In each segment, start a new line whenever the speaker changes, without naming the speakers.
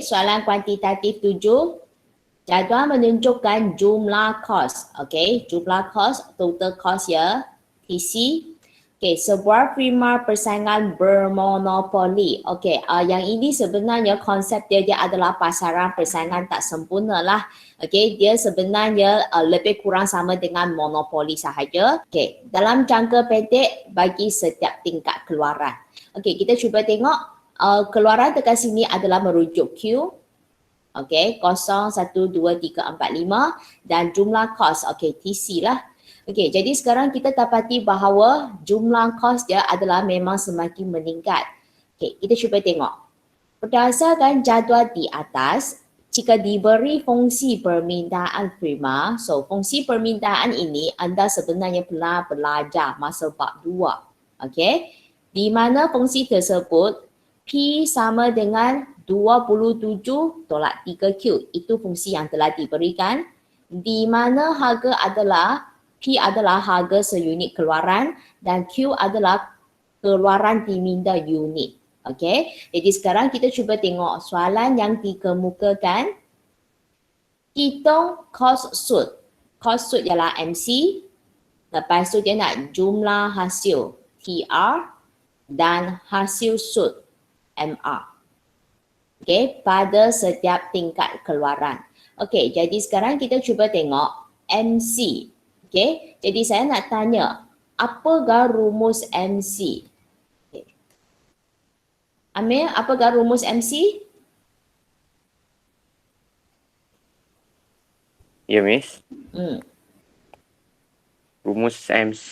Soalan kuantitatif 7. Jadual menunjukkan jumlah kos. Okey, jumlah kos, total kos ya. TC. Okey, sebuah firma persaingan bermonopoli. Okey, yang ini sebenarnya konsep dia adalah pasaran persaingan tak sempurna lah. Okey, dia sebenarnya lebih kurang sama dengan monopoli sahaja. Okey, dalam jangka pendek bagi setiap tingkat keluaran. Okey, kita cuba tengok keluaran dekat sini adalah merujuk Q. Okey, 0, 1, 2, 3, 4, 5 dan jumlah kos. Okey, TC lah. Okey, jadi sekarang kita dapati bahawa jumlah kos dia adalah memang semakin meningkat. Okey, kita cuba tengok. Berdasarkan jadual di atas, jika diberi fungsi permintaan prima, so fungsi permintaan ini anda sebenarnya pernah belajar masa bab 2. Okey, di mana fungsi tersebut P sama dengan 27 tolak 3Q. Itu fungsi yang telah diberikan. Di mana harga adalah, P adalah harga seunit keluaran dan Q adalah keluaran diminta unit. Okey, jadi sekarang kita cuba tengok soalan yang dikemukakan. Hitung kos sud. Kos sud ialah MC. Lepas tu dia nak jumlah hasil TR dan hasil sud MR. Okey, pada setiap tingkat keluaran. Okey, jadi sekarang kita cuba tengok MC. Okey, jadi saya nak tanya, apakah rumus MC? Okay. Amir, apakah rumus MC?
Ya, Miss. Rumus MC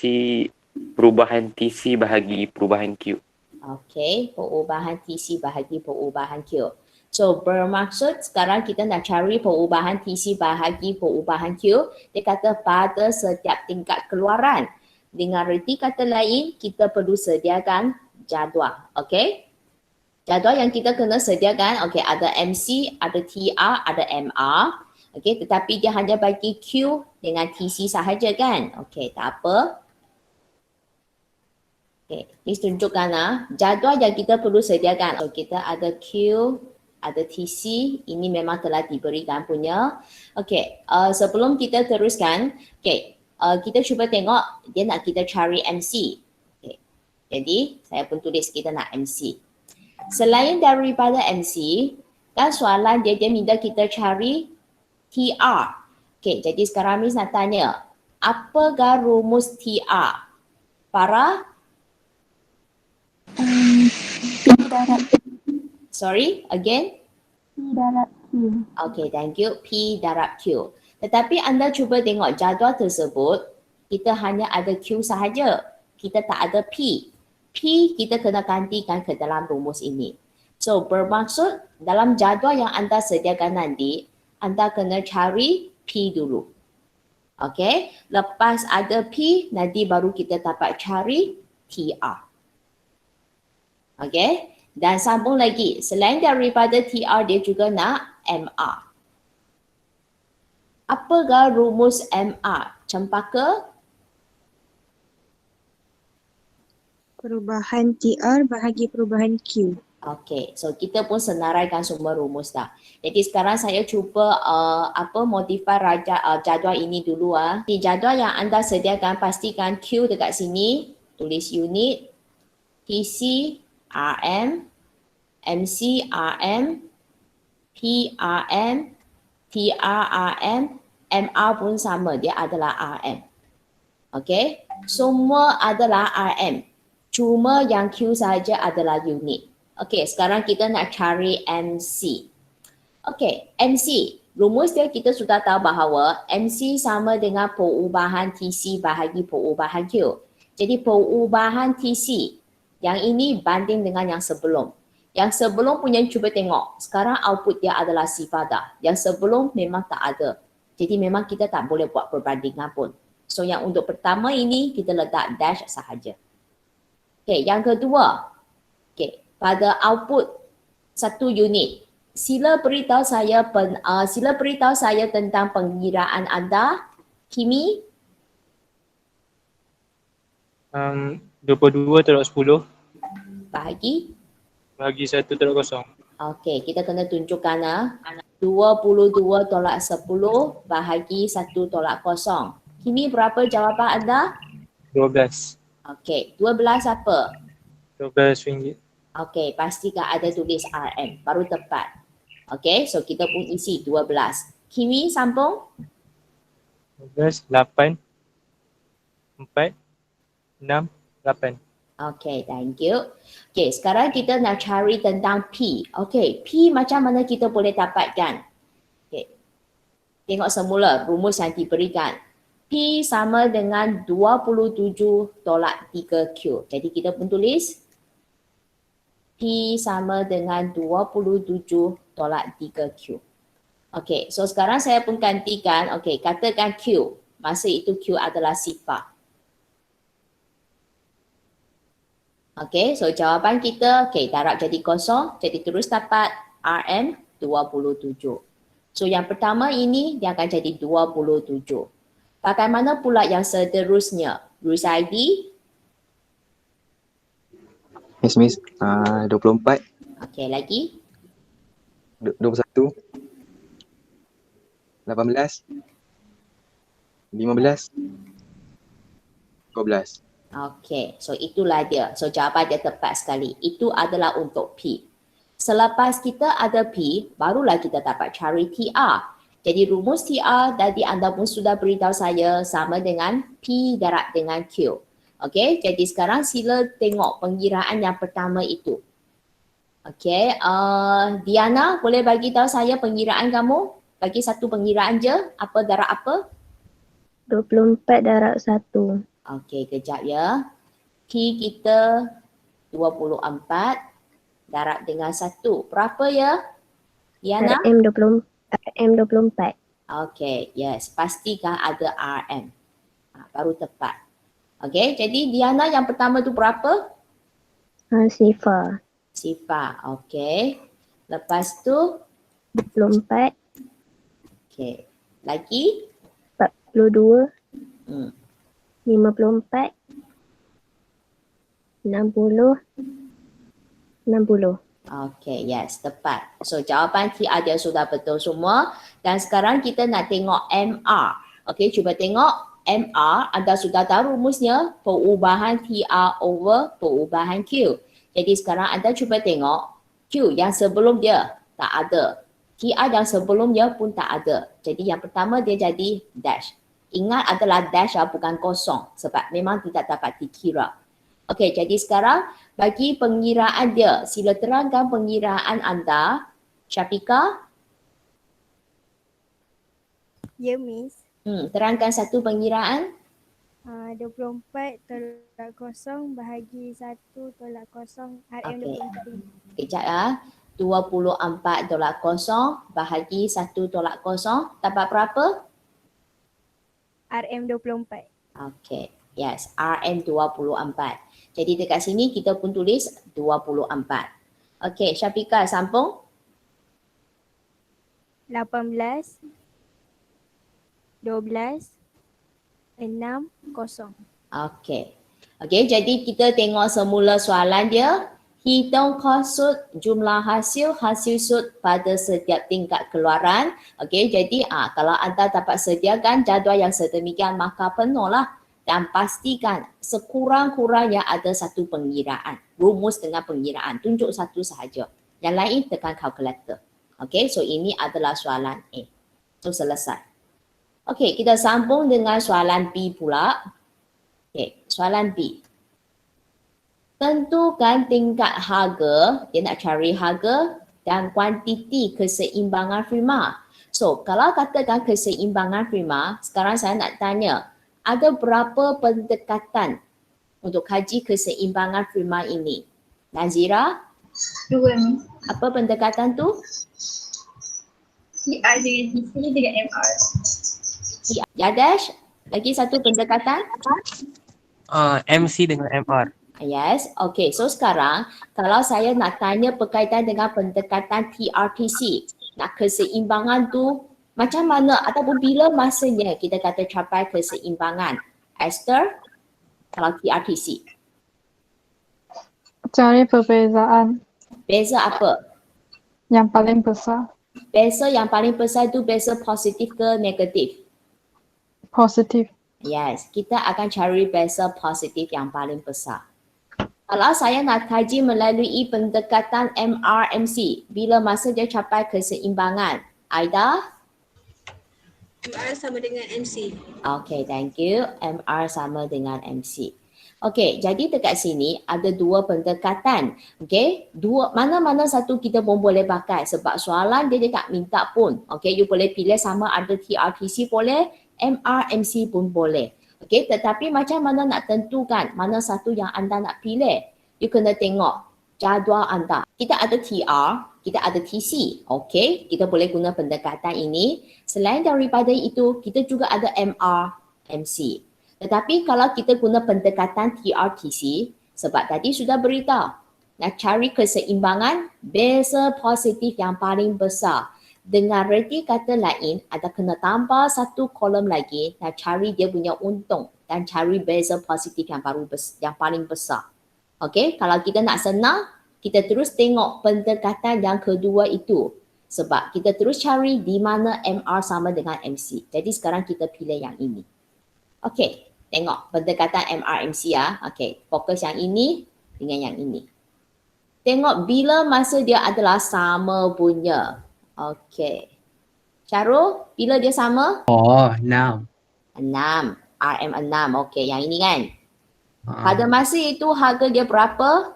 perubahan TC bahagi perubahan Q.
Okey, perubahan TC bahagi perubahan Q. So, bermaksud sekarang kita nak cari perubahan TC bahagi perubahan Q. Dia kata pada setiap tingkat keluaran. Dengan reti kata lain, kita perlu sediakan jadual. Okey? Jadual yang kita kena sediakan, okey, ada MC, ada TR, ada MR. Okey, tetapi dia hanya bagi Q dengan TC sahaja kan? Okey, tak apa. Okay, please tunjukkan jadual yang kita perlu sediakan. So, kita ada Q, ada TC, ini memang telah diberikan punya. Okay, sebelum kita teruskan, okay, kita cuba tengok dia nak kita cari MC. Okay, jadi saya pun tulis kita nak MC. Selain daripada MC, kan soalan dia minta kita cari TR. Okay, jadi sekarang Miss nak tanya, apakah rumus TR? Para?
P darab
Sorry, again?
P darab Q.
Okay, thank you. P darab Q. Tetapi anda cuba tengok jadual tersebut, kita hanya ada Q sahaja. Kita tak ada P. P kita kena gantikan ke dalam rumus ini. So, bermaksud dalam jadual yang anda sediakan nanti, anda kena cari P dulu. Okay, lepas ada P, nanti baru kita dapat cari TR. Okay, dan sambung lagi. Selain daripada TR, dia juga nak MR. Apakah rumus MR? Cempaka?
Perubahan TR bahagi perubahan Q.
Okay, so kita pun senaraikan semua rumus dah. Jadi sekarang saya cuba modify jadual ini dulu . Di jadual yang anda sediakan, pastikan Q dekat sini, tulis unit, TC, RM, MC, RM, PRM, TRRM, MR pun sama, dia adalah RM. Okay, semua adalah RM. Cuma yang Q saja adalah unit. Okay, sekarang kita nak cari MC. Okay, MC. Rumus dia kita sudah tahu bahawa MC sama dengan perubahan TC bahagi perubahan Q. Jadi perubahan TC, yang ini banding dengan yang sebelum. Yang sebelum punya cuba tengok. Sekarang output dia adalah sifar dah. Yang sebelum memang tak ada. Jadi memang kita tak boleh buat perbandingan pun. So yang untuk pertama ini kita letak dash sahaja. Okay, yang kedua. Okay, pada output satu unit. Sila beritahu saya tentang pengiraan anda. Kimi?
22 terhadap 10
Bahagi?
bahagi 1 terhadap 0.
Okey, kita kena tunjukkan 22 tolak 10 bahagi 1 tolak 0. Kini berapa jawapan anda?
12.
Okey, 12 apa?
12 ringgit.
Okey, pastikan ada tulis RM, baru tepat. Okey, so kita pun isi 12. Kimi sambung?
12, 8, 4, 6, 8.
Okay, thank you. Okay, sekarang kita nak cari tentang P. Okay, P macam mana kita boleh dapatkan? Okay, tengok semula rumus yang diberikan. P sama dengan 27 tolak 3Q. Jadi kita pun tulis P sama dengan 27 tolak 3Q. Okay, so sekarang saya pun gantikan. Okay, katakan Q. Masa itu Q adalah sifar. Okay, so jawapan kita, okay, darab jadi kosong, jadi terus dapat RM 27. So yang pertama ini, dia akan jadi 27. Bagaimana pula yang seterusnya? Rules ID?
Yes, Miss. 24,
Okay, lagi?
21, 18, 15, 12.
Okay, so itulah dia. So jawapan dia tepat sekali. Itu adalah untuk P. Selepas kita ada P, barulah kita dapat cari TR. Jadi rumus TR tadi anda pun sudah beritahu saya sama dengan P darab dengan Q. Okay, jadi sekarang sila tengok pengiraan yang pertama itu. Okay, Diana boleh bagi tahu saya pengiraan kamu? Bagi satu pengiraan je, apa darab apa?
24 darab 1.
Okey, kejap ya. P kita 24 darab dengan 1. Berapa ya? Diana?
RM24.
Okey, yes. Pastikan ada RM. Baru tepat. Okey, jadi Diana yang pertama tu berapa?
Sifar.
Sifar. Okey. Lepas tu,
24,
okey. Lagi?
42,
Hmm.
54, 60, 60.
Okay, yes, tepat. So jawapan TR dia sudah betul semua. Dan sekarang kita nak tengok MR. Okay, cuba tengok MR. Anda sudah tahu rumusnya, perubahan TR over perubahan Q. Jadi sekarang anda cuba tengok Q yang sebelum dia tak ada. TR yang sebelum dia pun tak ada. Jadi yang pertama dia jadi dash. Ingat adalah dash bukan kosong sebab memang tidak dapat dikira. Okey, jadi sekarang bagi pengiraan dia, sila terangkan pengiraan anda. Syafika,
Ya, Miss.
terangkan satu pengiraan.
24 tolak kosong bahagi 1 tolak kosong RM
Okey.
24.
Kejap ya. 24 tolak kosong bahagi 1 tolak kosong. Dapat berapa?
RM 24.
Okey, yes, RM24. Jadi dekat sini kita pun tulis 24. Okey, Syafika sambung.
18, 12, 6, kosong.
Okey. Okey, jadi kita tengok semula soalan dia. Hitung kos sud jumlah hasil sud pada setiap tingkat keluaran. Okey, jadi kalau anda dapat sediakan jadual yang sedemikian maka penuhlah dan pastikan sekurang-kurangnya ada satu pengiraan. Rumus dengan pengiraan. Tunjuk satu sahaja. Yang lain tekan kalkulator. Okey, so ini adalah soalan A. So selesai. Okey, kita sambung dengan soalan B pula. Okey, soalan B. Tentukan tingkat harga, dia nak cari harga dan kuantiti keseimbangan firma. So, kalau katakan keseimbangan firma, sekarang saya nak tanya, ada berapa pendekatan untuk kaji keseimbangan firma ini? Nazira,
2, Miss.
apa pendekatan tu?
TR dengan TC dengan MR.
Yadesh, lagi satu pendekatan?
MC dengan MR.
Yes, okay. So sekarang kalau saya nak tanya berkaitan dengan pendekatan TRTC, nak keseimbangan tu macam mana ataupun bila masanya kita kata capai keseimbangan? Esther, kalau TRTC.
Cari perbezaan.
Beza apa?
Yang paling besar.
Beza yang paling besar itu beza positif ke negatif?
Positif.
Yes, kita akan cari beza positif yang paling besar. Kalau saya nak kaji melalui pendekatan MRMC, bila masa dia capai keseimbangan? Aida?
MR sama dengan MC.
Okay, thank you. MR sama dengan MC. Okay, jadi dekat sini ada dua pendekatan. Okay, mana-mana satu kita pun boleh pakai sebab soalan dia tak minta pun. Okay, you boleh pilih sama ada TRTC boleh, MRMC pun boleh. Okay, tetapi macam mana nak tentukan mana satu yang anda nak pilih? You kena tengok jadual anda. Kita ada TR, kita ada TC. Okay, kita boleh guna pendekatan ini. Selain daripada itu, kita juga ada MRMC. Tetapi kalau kita guna pendekatan TRTC, sebab tadi sudah beritahu, nak cari keseimbangan beza positif yang paling besar. Dengan reti kata lain, ada kena tambah satu kolom lagi nak cari dia punya untung dan cari beza positif yang paling besar. Okey, kalau kita nak senang, kita terus tengok pendekatan yang kedua itu. Sebab kita terus cari di mana MR sama dengan MC. Jadi sekarang kita pilih yang ini. Okey, tengok pendekatan MRMC ya. Okey, fokus yang ini dengan yang ini. Tengok bila masa dia adalah sama punya. Okey. Syarul, bila dia sama?
Oh, 6.
6. RM 6. Okey, yang ini kan? Pada masa itu harga dia berapa?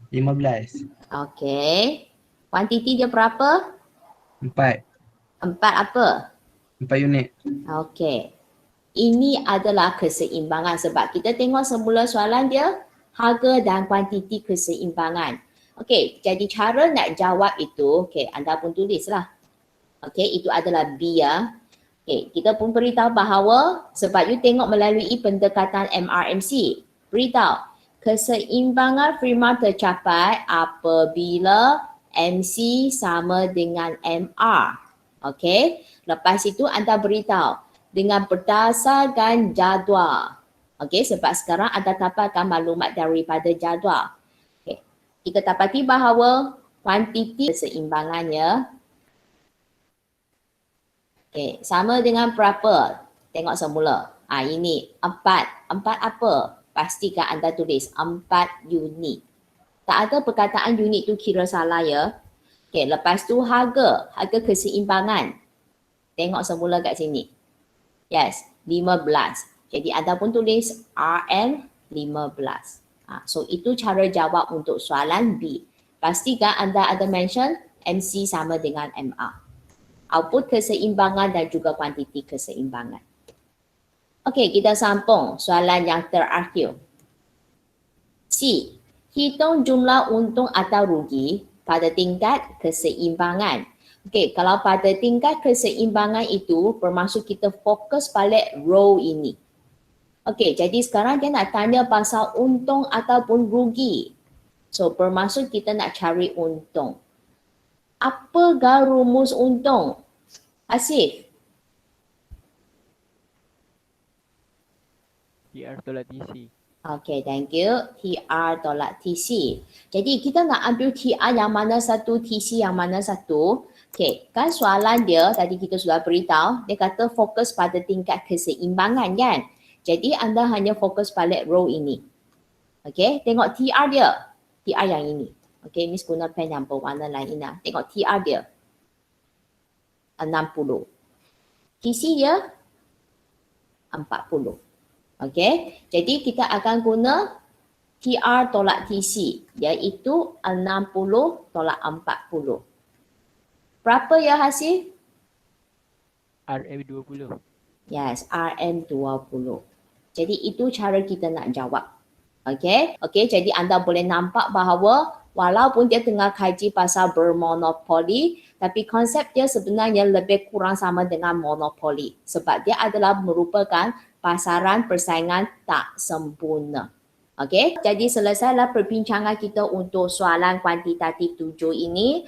15.
Okey. Kuantiti dia berapa?
4.
4 apa?
4 unit.
Okey. Ini adalah keseimbangan sebab kita tengok semula soalan dia harga dan kuantiti keseimbangan. Okey, jadi cara nak jawab itu, okey, anda pun tulislah. Okey, itu adalah B ya. Okey, kita pun beritahu bahawa sebab you tengok melalui pendekatan MRMC. Beritahu, keseimbangan prima tercapai apabila MC sama dengan MR. Okey, lepas itu anda beritahu dengan berdasarkan jadual. Okey, sebab sekarang anda dapatkan maklumat daripada jadual. Okey, kita dapati bahawa kuantiti keseimbangannya okey, sama dengan berapa? Tengok semula. Ini 4. 4 apa? Pastikan anda tulis 4 unit. Tak ada perkataan unit tu kira salah ya. Okey, lepas tu harga keseimbangan. Tengok semula kat sini. Yes, 15. Jadi anda pun tulis RM 15. So itu cara jawab untuk soalan B. Pastikan anda ada mention MC sama dengan MR. Output keseimbangan dan juga kuantiti keseimbangan. Okey, kita sambung soalan yang terakhir. C. Hitung jumlah untung atau rugi pada tingkat keseimbangan. Okey, kalau pada tingkat keseimbangan itu bermaksud kita fokus balik row ini. Okey, jadi sekarang dia nak tanya pasal untung ataupun rugi. So bermaksud kita nak cari untung. Apakah rumus untung? Asif.
TR tolak TC.
Okay, thank you. TR tolak TC. Jadi kita nak ambil TR yang mana satu, TC yang mana satu. Okay, kan soalan dia tadi kita sudah beritahu, dia kata fokus pada tingkat keseimbangan kan. Jadi anda hanya fokus pada row ini. Okay, tengok TR dia. TR yang ini. Okay, Miss guna pen yang berwarna lain lah. Tengok TR dia. 60. TC dia 40. Okay, jadi kita akan guna TR tolak TC iaitu 60 tolak 40. Berapa ya hasil?
RM 20.
Yes, RM 20. Jadi itu cara kita nak jawab. Okay, jadi anda boleh nampak bahawa walaupun dia tengah kaji pasal bermonopoli, tapi konsep dia sebenarnya lebih kurang sama dengan monopoli. Sebab dia adalah merupakan pasaran persaingan tak sempurna. Okey, jadi selesailah perbincangan kita untuk soalan kuantitatif 7 ini.